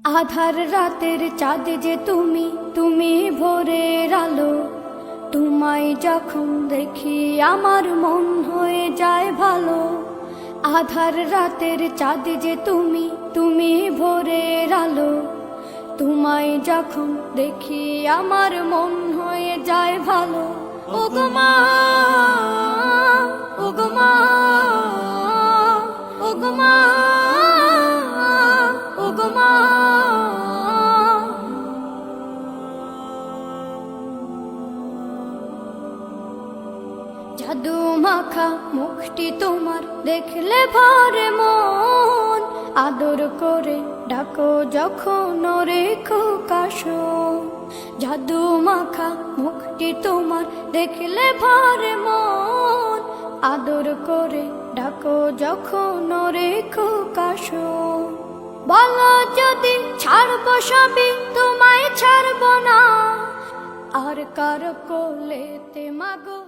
আধার রাতের চাঁদ যে তুমি, তুমি ভোরের আলো। তোমায় যখন দেখি আমার মন হয়ে যায় ভালো। আধার রাতের চাঁদ যে তুমি, তুমি ভোরের আলো। তোমায় যখন দেখি আমার মন হয়ে যায় ভালো। ওগো মা, ওগো মা, ওগো মা, ওগো মা। জাদু মাখা মুখটি তোমার দেখলে ভরে মন। আদর করে ডাকো যখন রেখো কাশো। জাদু মাখা মুখটি তোমার দেখলে ভরে মন। আদর করে ডাকো যখন রেখো কাশো। বলো যদি ছাড়বো সবই, তোমায় ছাড়বো না। আর কার কোলেতে মাগো